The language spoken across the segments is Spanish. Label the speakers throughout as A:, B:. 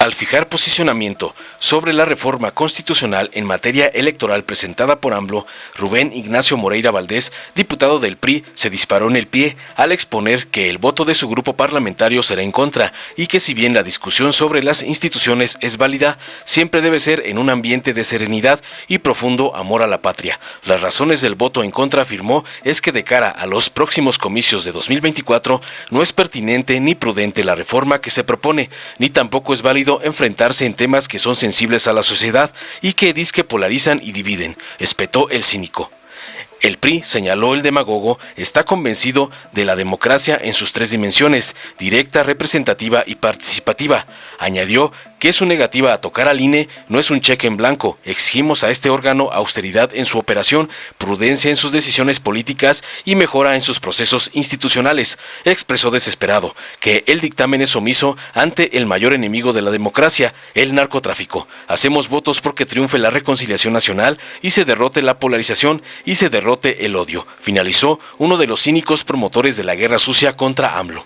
A: Al fijar posicionamiento sobre la reforma constitucional en materia electoral presentada por AMLO, Rubén Ignacio Moreira Valdés, diputado del PRI, se disparó en el pie al exponer que el voto de su grupo parlamentario será en contra y que si bien la discusión sobre las instituciones es válida, siempre debe ser en un ambiente de serenidad y profundo amor a la patria. Las razones del voto en contra, afirmó, es que de cara a los próximos comicios de 2024 no es pertinente ni prudente la reforma que se propone, ni tampoco es válido enfrentarse en temas que son sensibles a la sociedad y que dizque polarizan y dividen, espetó el cínico. El PRI, señaló el demagogo, está convencido de la democracia en sus tres dimensiones, directa, representativa y participativa. Añadió que su negativa a tocar al INE no es un cheque en blanco. Exigimos a este órgano austeridad en su operación, prudencia en sus decisiones políticas y mejora en sus procesos institucionales. Expresó desesperado que el dictamen es omiso ante el mayor enemigo de la democracia, el narcotráfico. Hacemos votos porque triunfe la reconciliación nacional y se derrote la polarización y se derrote el odio, finalizó uno de los cínicos promotores de la guerra sucia contra AMLO.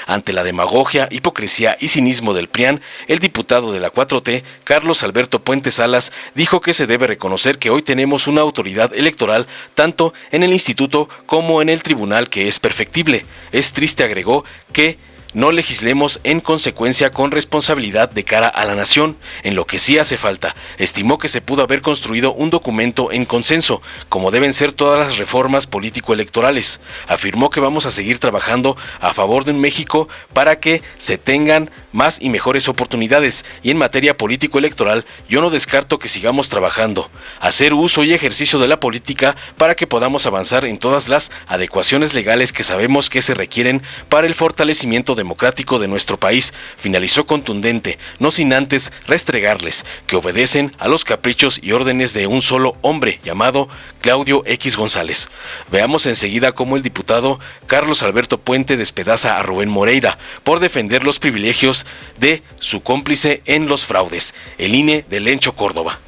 A: Ante la demagogia, hipocresía y cinismo del PRIAN, el diputado de la 4T, Carlos Alberto Puente Salas, dijo que se debe reconocer que hoy tenemos una autoridad electoral tanto en el instituto como en el tribunal que es perfectible. Es triste, agregó, que no legislemos en consecuencia con responsabilidad de cara a la nación, en lo que sí hace falta. Estimó que se pudo haber construido un documento en consenso, como deben ser todas las reformas político-electorales. Afirmó que vamos a seguir trabajando a favor de un México para que se tengan más y mejores oportunidades, y en materia político-electoral yo no descarto que sigamos trabajando, hacer uso y ejercicio de la política para que podamos avanzar en todas las adecuaciones legales que sabemos que se requieren para el fortalecimiento democrático de nuestro país, finalizó contundente, no sin antes restregarles que obedecen a los caprichos y órdenes de un solo hombre llamado Claudio X González. Veamos enseguida cómo el diputado Carlos Alberto Puente despedaza a Rubén Moreira por defender los privilegios de su cómplice en los fraudes, el INE de Lencho Córdoba.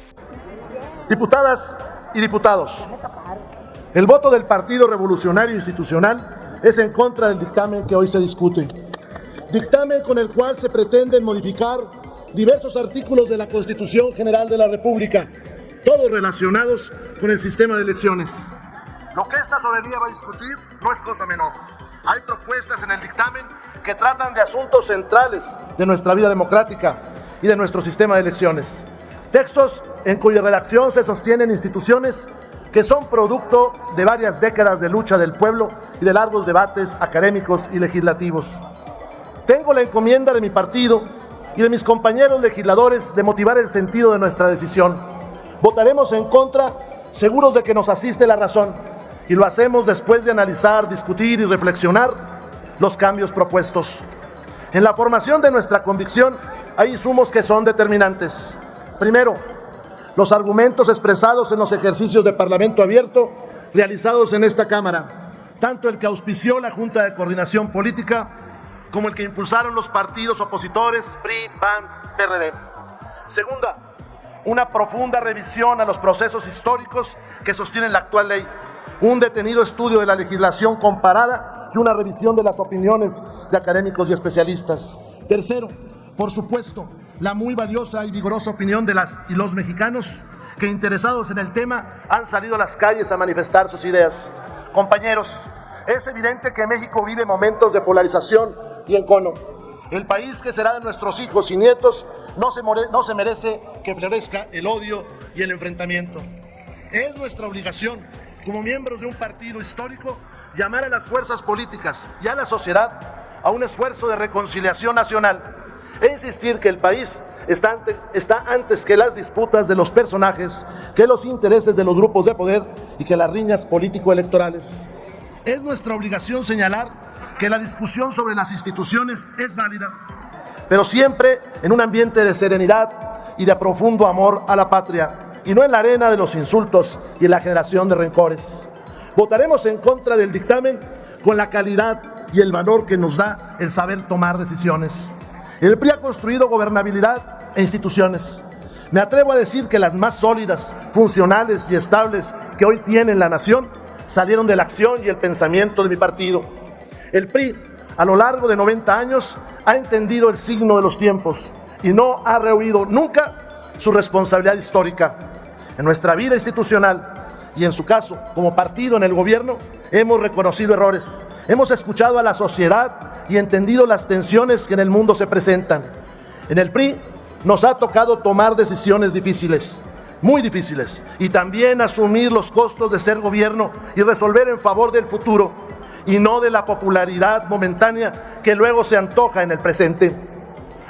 B: Diputadas y diputados, el voto del Partido Revolucionario Institucional es en contra del dictamen que hoy se discute. Dictamen con el cual se pretenden modificar diversos artículos de la Constitución General de la República, todos relacionados con el sistema de elecciones. Lo que esta soberanía va a discutir no es cosa menor. Hay propuestas en el dictamen que tratan de asuntos centrales de nuestra vida democrática y de nuestro sistema de elecciones. Textos en cuya redacción se sostienen instituciones que son producto de varias décadas de lucha del pueblo y de largos debates académicos y legislativos. Tengo la encomienda de mi partido y de mis compañeros legisladores de motivar el sentido de nuestra decisión. Votaremos en contra, seguros de que nos asiste la razón, y lo hacemos después de analizar, discutir y reflexionar los cambios propuestos. En la formación de nuestra convicción hay insumos que son determinantes. Primero, los argumentos expresados en los ejercicios de Parlamento abierto realizados en esta Cámara, tanto el que auspició la Junta de Coordinación Política como el que impulsaron los partidos opositores PRI, PAN, PRD. Segunda, una profunda revisión a los procesos históricos que sostienen la actual ley, un detenido estudio de la legislación comparada y una revisión de las opiniones de académicos y especialistas. Tercero, por supuesto, la muy valiosa y vigorosa opinión de las y los mexicanos que, interesados en el tema, han salido a las calles a manifestar sus ideas. Compañeros, es evidente que México vive momentos de polarización y encono. El país que será de nuestros hijos y nietos no se merece que florezca el odio y el enfrentamiento. Es nuestra obligación, como miembros de un partido histórico, llamar a las fuerzas políticas y a la sociedad a un esfuerzo de reconciliación nacional e insistir que el país está antes que las disputas de los personajes, que los intereses de los grupos de poder y que las riñas político-electorales. Es nuestra obligación señalar que la discusión sobre las instituciones es válida, pero siempre en un ambiente de serenidad y de profundo amor a la patria, y no en la arena de los insultos y en la generación de rencores. Votaremos en contra del dictamen con la calidad y el valor que nos da el saber tomar decisiones. El PRI ha construido gobernabilidad e instituciones. Me atrevo a decir que las más sólidas, funcionales y estables que hoy tiene la nación salieron de la acción y el pensamiento de mi partido. El PRI, a lo largo de 90 años, ha entendido el signo de los tiempos y no ha rehuido nunca su responsabilidad histórica. En nuestra vida institucional y en su caso, como partido en el gobierno, hemos reconocido errores, hemos escuchado a la sociedad y entendido las tensiones que en el mundo se presentan. En el PRI nos ha tocado tomar decisiones difíciles, muy difíciles, y también asumir los costos de ser gobierno y resolver en favor del futuro y no de la popularidad momentánea que luego se antoja en el presente.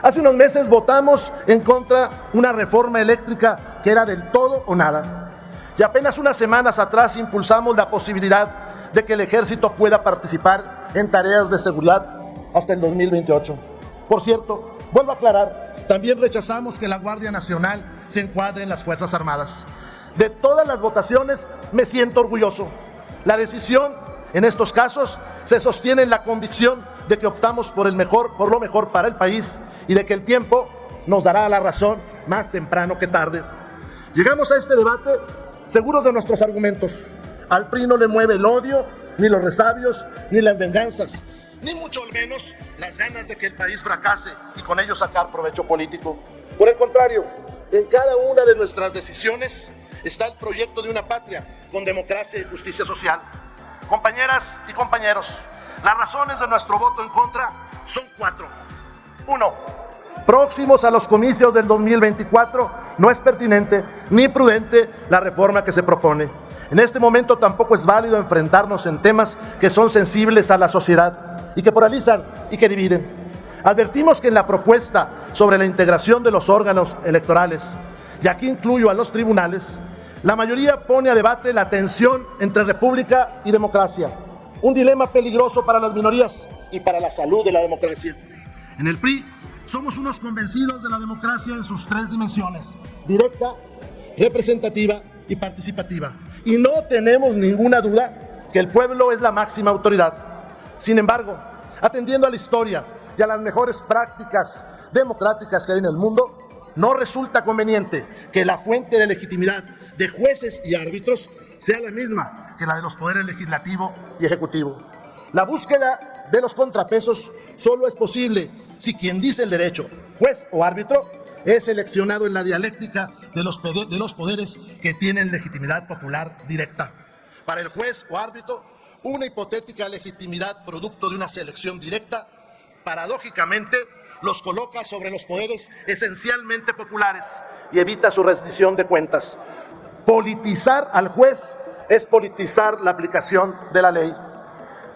B: Hace unos meses votamos en contra de una reforma eléctrica que era del todo o nada. Y apenas unas semanas atrás impulsamos la posibilidad de que el ejército pueda participar en tareas de seguridad hasta el 2028. Por cierto, vuelvo a aclarar, también rechazamos que la Guardia Nacional se encuadre en las Fuerzas Armadas. De todas las votaciones me siento orgulloso. La decisión en estos casos se sostiene en la convicción de que optamos por lo mejor para el país y de que el tiempo nos dará la razón más temprano que tarde. Llegamos a este debate seguros de nuestros argumentos. Al PRI no le mueve el odio, ni los resabios, ni las venganzas, ni mucho menos las ganas de que el país fracase y con ello sacar provecho político. Por el contrario, en cada una de nuestras decisiones está el proyecto de una patria con democracia y justicia social. Compañeras y compañeros, las razones de nuestro voto en contra son 4. 1. Próximos a los comicios del 2024, no es pertinente ni prudente la reforma que se propone. En este momento tampoco es válido enfrentarnos en temas que son sensibles a la sociedad y que polarizan y que dividen. Advertimos que en la propuesta sobre la integración de los órganos electorales, y aquí incluyo a los tribunales, la mayoría pone a debate la tensión entre república y democracia, un dilema peligroso para las minorías y para la salud de la democracia. En el PRI somos unos convencidos de la democracia en sus 3 dimensiones: directa, representativa y participativa. Y no tenemos ninguna duda que el pueblo es la máxima autoridad. Sin embargo, atendiendo a la historia y a las mejores prácticas democráticas que hay en el mundo, no resulta conveniente que la fuente de legitimidad de jueces y árbitros sea la misma que la de los poderes legislativo y ejecutivo. La búsqueda de los contrapesos solo es posible si quien dice el derecho, juez o árbitro, es seleccionado en la dialéctica de los poderes que tienen legitimidad popular directa. Para el juez o árbitro, una hipotética legitimidad producto de una selección directa, paradójicamente, los coloca sobre los poderes esencialmente populares y evita su rendición de cuentas. Politizar al juez es politizar la aplicación de la ley.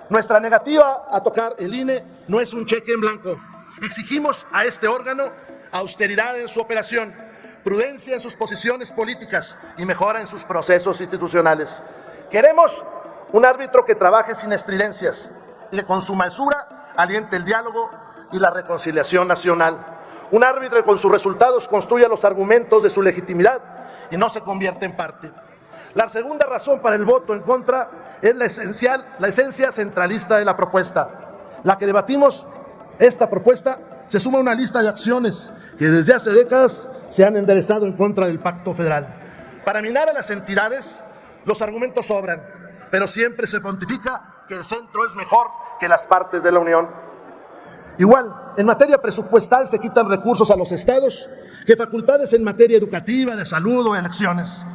B: Nuestra negativa a tocar el INE no es un cheque en blanco. Exigimos a este órgano austeridad en su operación, prudencia en sus posiciones políticas y mejora en sus procesos institucionales. Queremos un árbitro que trabaje sin estridencias y que con su mesura aliente el diálogo y la reconciliación nacional. Un árbitro que con sus resultados construya los argumentos de su legitimidad y no se convierta en parte. La segunda razón para el voto en contra es la esencia centralista de la propuesta. La que debatimos, esta propuesta, se suma a una lista de acciones que desde hace décadas se han enderezado en contra del Pacto Federal. Para minar a las entidades, los argumentos sobran, pero siempre se pontifica que el centro es mejor que las partes de la Unión. Igual, en materia presupuestal se quitan recursos a los estados que facultades en materia educativa, de salud o elecciones.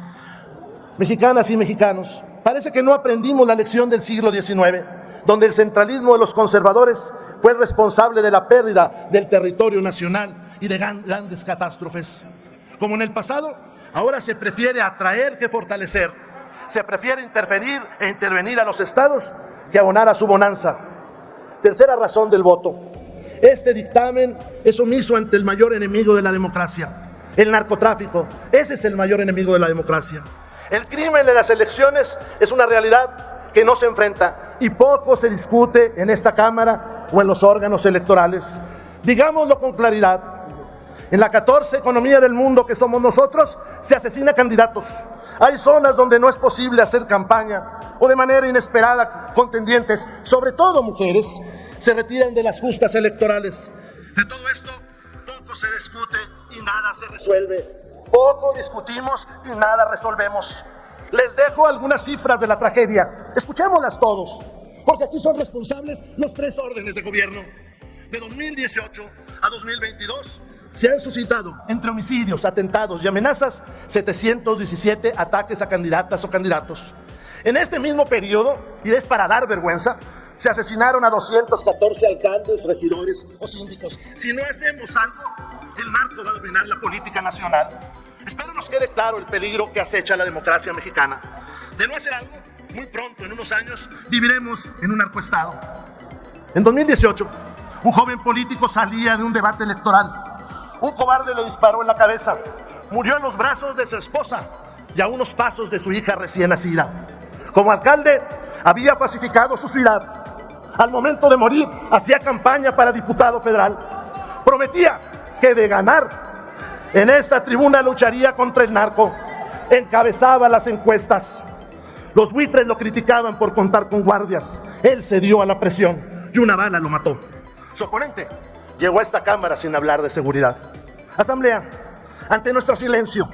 B: Mexicanas y mexicanos, parece que no aprendimos la lección del siglo XIX, donde el centralismo de los conservadores fue responsable de la pérdida del territorio nacional y de grandes catástrofes. Como en el pasado, ahora se prefiere atraer que fortalecer. Se prefiere intervenir a los estados que abonar a su bonanza. Tercera razón del voto. Este dictamen es omiso ante el mayor enemigo de la democracia, el narcotráfico. Ese es el mayor enemigo de la democracia. El crimen de las elecciones es una realidad que no se enfrenta y poco se discute en esta Cámara o en los órganos electorales. Digámoslo con claridad. En la 14 economía del mundo que somos nosotros, se asesina candidatos. Hay zonas donde no es posible hacer campaña o de manera inesperada contendientes, sobre todo mujeres, se retiran de las justas electorales. De todo esto, poco se discute y nada se resuelve. Poco discutimos y nada resolvemos. Les dejo algunas cifras de la tragedia. Escuchémoslas todos, porque aquí son responsables los 3 órdenes de gobierno. De 2018 a 2022, se han suscitado entre homicidios, atentados y amenazas 717 ataques a candidatas o candidatos. En este mismo periodo, y es para dar vergüenza, se asesinaron a 214 alcaldes, regidores o síndicos. Si no hacemos algo, el narco va a dominar la política nacional. Espero nos quede claro el peligro que acecha la democracia mexicana. De no hacer algo, muy pronto, en unos años, viviremos en un narcoestado. En 2018, un joven político salía de un debate electoral. Un cobarde le disparó en la cabeza. Murió en los brazos de su esposa y a unos pasos de su hija recién nacida. Como alcalde, había pacificado su ciudad. Al momento de morir, hacía campaña para diputado federal. Prometía que de ganar, en esta tribuna lucharía contra el narco. Encabezaba las encuestas. Los buitres lo criticaban por contar con guardias. Él cedió a la presión y una bala lo mató. Su oponente llegó a esta Cámara sin hablar de seguridad. Asamblea, ante nuestro silencio,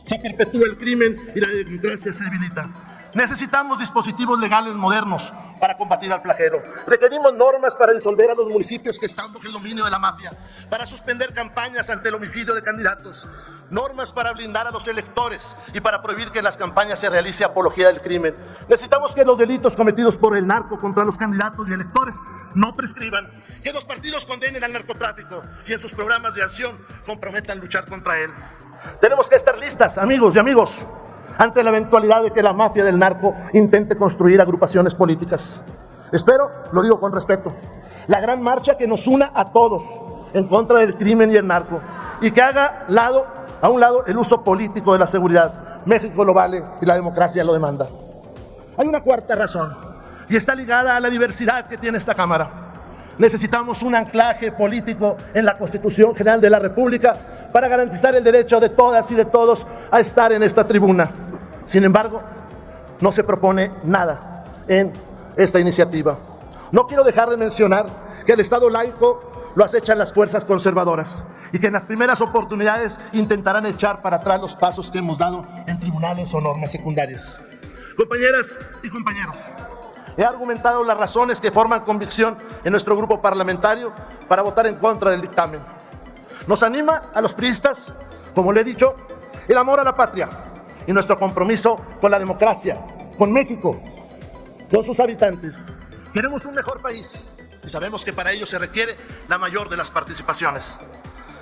B: se perpetúa el crimen y la democracia se debilita. Necesitamos dispositivos legales modernos para combatir al flagelo. Requerimos normas para disolver a los municipios que están bajo el dominio de la mafia, para suspender campañas ante el homicidio de candidatos, normas para blindar a los electores y para prohibir que en las campañas se realice apología del crimen. Necesitamos que los delitos cometidos por el narco contra los candidatos y electores no prescriban, que los partidos condenen al narcotráfico y en sus programas de acción comprometan luchar contra él. Tenemos que estar listas, amigos y amigos, ante la eventualidad de que la mafia del narco intente construir agrupaciones políticas. Espero, lo digo con respeto, la gran marcha que nos una a todos en contra del crimen y el narco y que haga a un lado el uso político de la seguridad. México lo vale y la democracia lo demanda. Hay una cuarta razón y está ligada a la diversidad que tiene esta Cámara. Necesitamos un anclaje político en la Constitución General de la República para garantizar el derecho de todas y de todos a estar en esta tribuna. Sin embargo, no se propone nada en esta iniciativa. No quiero dejar de mencionar que el Estado laico lo acechan las fuerzas conservadoras y que en las primeras oportunidades intentarán echar para atrás los pasos que hemos dado en tribunales o normas secundarias. Compañeras y compañeros, he argumentado las razones que forman convicción en nuestro grupo parlamentario para votar en contra del dictamen. Nos anima a los priistas, como le he dicho, el amor a la patria y nuestro compromiso con la democracia, con México, con sus habitantes. Queremos un mejor país y sabemos que para ello se requiere la mayor de las participaciones.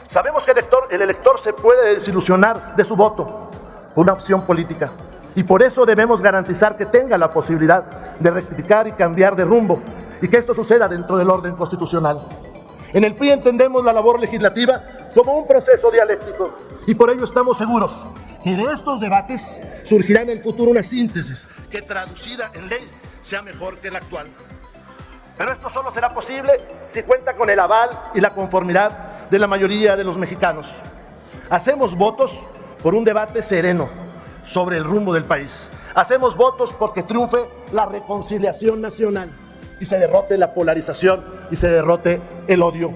B: Sabemos que el elector se puede desilusionar de su voto por una opción política y por eso debemos garantizar que tenga la posibilidad de rectificar y cambiar de rumbo y que esto suceda dentro del orden constitucional. En el PRI entendemos la labor legislativa como un proceso dialéctico y por ello estamos seguros que de estos debates surgirá en el futuro una síntesis que traducida en ley sea mejor que la actual. Pero esto solo será posible si cuenta con el aval y la conformidad de la mayoría de los mexicanos. Hacemos votos por un debate sereno sobre el rumbo del país. Hacemos votos porque triunfe la reconciliación nacional y se derrote la polarización y se derrote el odio.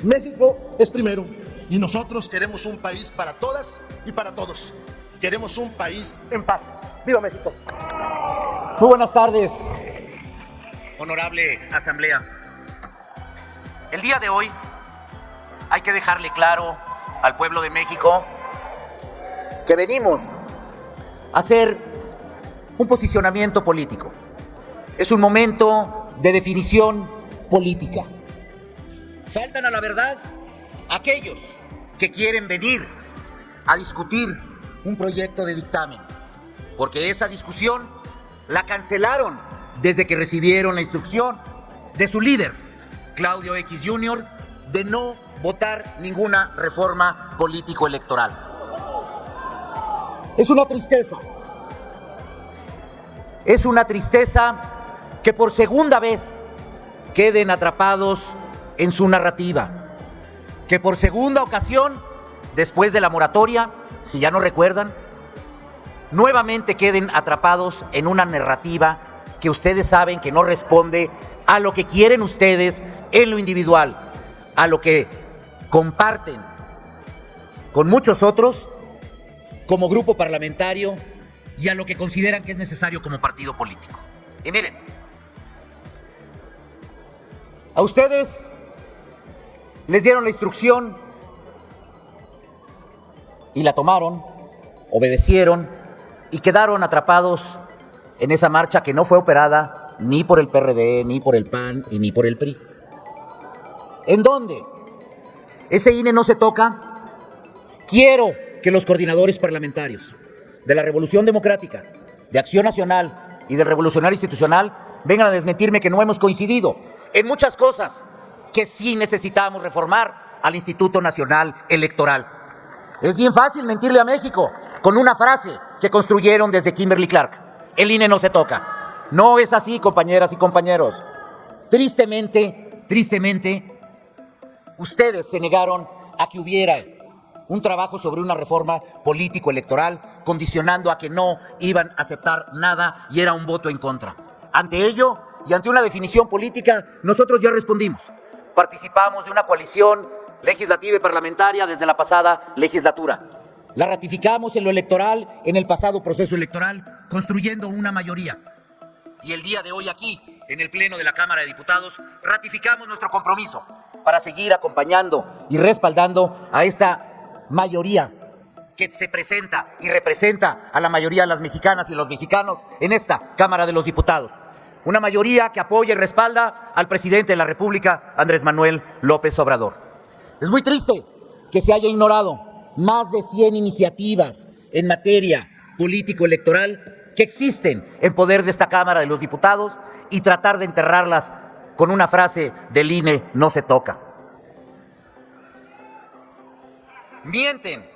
B: México es primero y nosotros queremos un país para todas y para todos. Queremos un país en paz. ¡Viva México!
C: Muy buenas tardes.
D: Honorable Asamblea, el día de hoy hay que dejarle claro al pueblo de México
C: Que venimos a hacer un posicionamiento político. Es un momento de definición política.
D: faltan a la verdad aquellos que quieren venir
C: A discutir un proyecto de dictamen,
D: porque esa discusión
C: la cancelaron desde que recibieron la instrucción
D: de su líder, Claudio X Jr.,
C: de no votar ninguna reforma político-electoral. Es una tristeza. Es una tristeza que por segunda vez queden atrapados en su narrativa. Que por segunda ocasión, después de la moratoria, si ya no recuerdan, nuevamente queden atrapados en una narrativa que ustedes saben que no responde a lo que quieren ustedes en lo individual, a lo que comparten con muchos otros como grupo parlamentario y a lo que consideran que es necesario como partido político. Y miren, a ustedes les dieron la instrucción y la tomaron, obedecieron y quedaron atrapados en esa marcha que no fue operada ni por el PRD, ni por el PAN y ni por el PRI. ¿En dónde? Ese INE no se toca. Quiero que los coordinadores parlamentarios de la Revolución Democrática, de Acción Nacional y del Revolucionario Institucional vengan a desmentirme que no hemos coincidido en muchas cosas que sí necesitamos reformar al Instituto Nacional Electoral. Es bien fácil mentirle a México con una frase que construyeron desde Kimberly-Clark. El INE no se toca. No es así, compañeras y compañeros. Tristemente, ustedes se negaron a que hubiera un trabajo sobre una reforma político-electoral, condicionando a que no iban a aceptar nada y era un voto en contra. Ante ello y ante una definición política, nosotros ya respondimos. Participamos de una coalición legislativa y parlamentaria desde la pasada legislatura. La ratificamos en lo electoral, en el pasado proceso electoral, construyendo una mayoría. Y el día de hoy aquí, en el Pleno de la Cámara de Diputados, ratificamos nuestro compromiso para seguir acompañando y respaldando a esta mayoría que se presenta y representa a la mayoría de las mexicanas y los mexicanos en esta Cámara de los Diputados. Una mayoría que apoya y respalda al presidente de la República, Andrés Manuel López Obrador. Es muy triste que se haya ignorado más de 100 iniciativas en materia político-electoral que existen en poder de esta Cámara de los Diputados y tratar de enterrarlas con una frase del INE no se toca. Mienten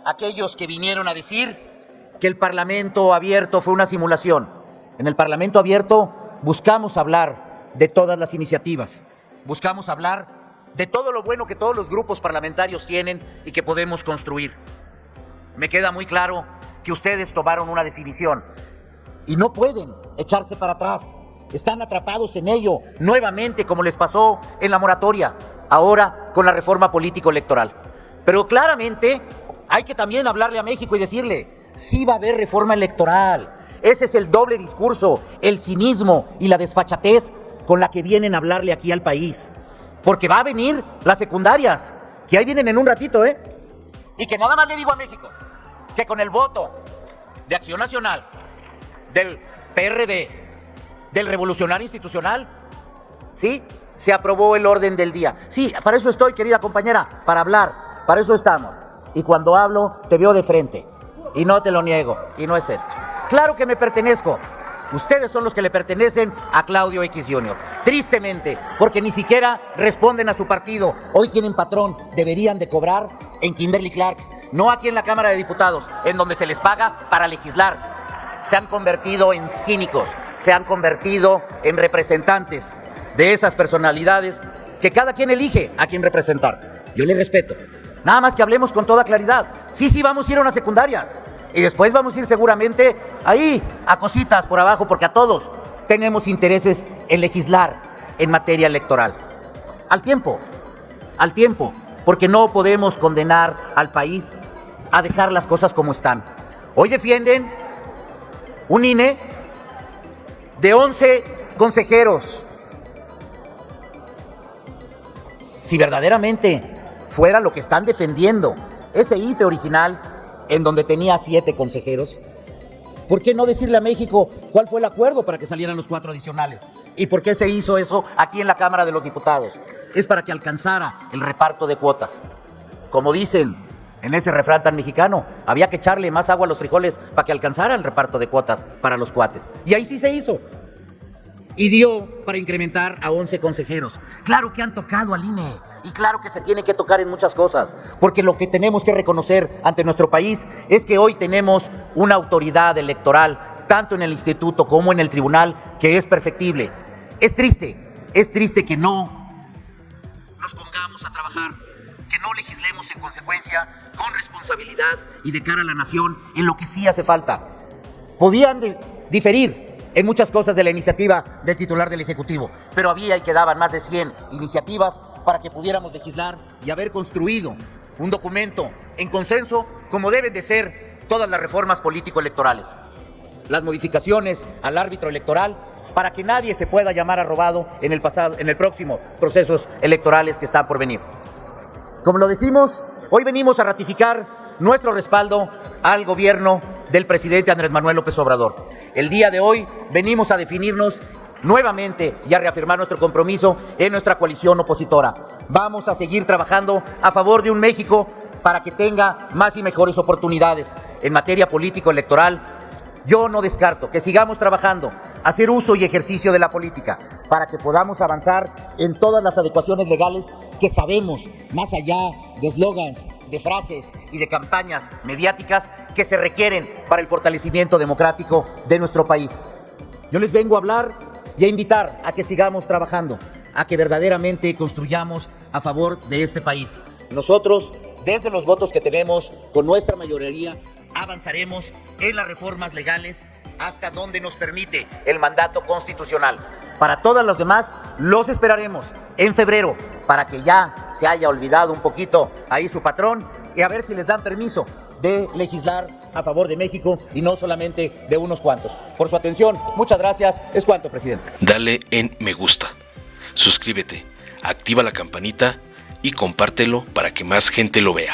C: aquellos que vinieron a decir que el Parlamento abierto fue una simulación. En el Parlamento abierto buscamos hablar de todas las iniciativas, buscamos hablar de todo lo bueno que todos los grupos parlamentarios tienen y que podemos construir. Me queda muy claro que ustedes tomaron una definición y no pueden echarse para atrás. Están atrapados en ello nuevamente, como les pasó en la moratoria, ahora con la reforma político-electoral. Pero claramente hay que también hablarle a México y decirle, sí va a haber reforma electoral. Ese es el doble discurso, el cinismo y la desfachatez con la que vienen a hablarle aquí al país. Porque va a venir las secundarias, que ahí vienen en un ratito, Y que nada más le digo a México, que con el voto de Acción Nacional, del PRD, del Revolucionario Institucional, ¿sí? Se aprobó el orden del día. Sí, para eso estoy, querida compañera, para hablar, para eso estamos. Y cuando hablo, te veo de frente, y no te lo niego, y no es esto. Claro que me pertenezco. Ustedes son los que le pertenecen a Claudio X Jr. Tristemente, porque ni siquiera responden a su partido. Hoy tienen patrón, deberían de cobrar en Kimberly-Clark, no aquí en la Cámara de Diputados, en donde se les paga para legislar. Se han convertido en cínicos, se han convertido en representantes de esas personalidades que cada quien elige a quien representar. Yo lo respeto. Nada más que hablemos con toda claridad. Sí, vamos a ir a unas secundarias. Y después vamos a ir seguramente ahí, a cositas por abajo, porque a todos tenemos intereses en legislar en materia electoral. Al tiempo, porque no podemos condenar al país a dejar las cosas como están. Hoy defienden un INE de 11 consejeros. Si verdaderamente fuera lo que están defendiendo, ese IFE original, en donde tenía 7 consejeros, ¿por qué no decirle a México cuál fue el acuerdo para que salieran los 4 adicionales? ¿Y por qué se hizo eso aquí en la Cámara de los Diputados? Es para que alcanzara el reparto de cuotas. Como dicen en ese refrán tan mexicano, había que echarle más agua a los frijoles para que alcanzara el reparto de cuotas para los cuates. Y ahí sí se hizo. Y dio para incrementar a 11 consejeros. Claro que han tocado al INE. Y claro que se tiene que tocar en muchas cosas, porque lo que tenemos que reconocer ante nuestro país es que hoy tenemos una autoridad electoral, tanto en el instituto como en el tribunal, que es perfectible. Es triste que no nos pongamos a trabajar, que no legislemos en consecuencia, con responsabilidad y de cara a la nación, en lo que sí hace falta. Podían diferir en muchas cosas de la iniciativa del titular del Ejecutivo, pero había y quedaban más de 100 iniciativas para que pudiéramos legislar y haber construido un documento en consenso, como deben de ser todas las reformas político-electorales. Las modificaciones al árbitro electoral para que nadie se pueda llamar a robado en el próximo procesos electorales que están por venir. Como lo decimos hoy venimos a ratificar nuestro respaldo al gobierno del presidente Andrés Manuel López Obrador. El día de hoy venimos a definirnos nuevamente y a reafirmar nuestro compromiso en nuestra coalición opositora. Vamos a seguir trabajando a favor de un México para que tenga más y mejores oportunidades. En materia político-electoral, yo no descarto que sigamos trabajando, hacer uso y ejercicio de la política para que podamos avanzar en todas las adecuaciones legales que sabemos, más allá de eslogans, de frases y de campañas mediáticas que se requieren para el fortalecimiento democrático de nuestro país. Yo les vengo a hablar y a invitar a que sigamos trabajando, a que verdaderamente construyamos a favor de este país. Nosotros, desde los votos que tenemos con nuestra mayoría, avanzaremos en las reformas legales hasta donde nos permite el mandato constitucional. Para todas las demás, los esperaremos en febrero para que ya se haya olvidado un poquito ahí su patrón y a ver si les dan permiso de legislar a favor de México y no solamente de unos cuantos. Por su atención, muchas gracias. Es cuanto, presidente.
A: Dale en me gusta, suscríbete, activa la campanita y compártelo para que más gente lo vea.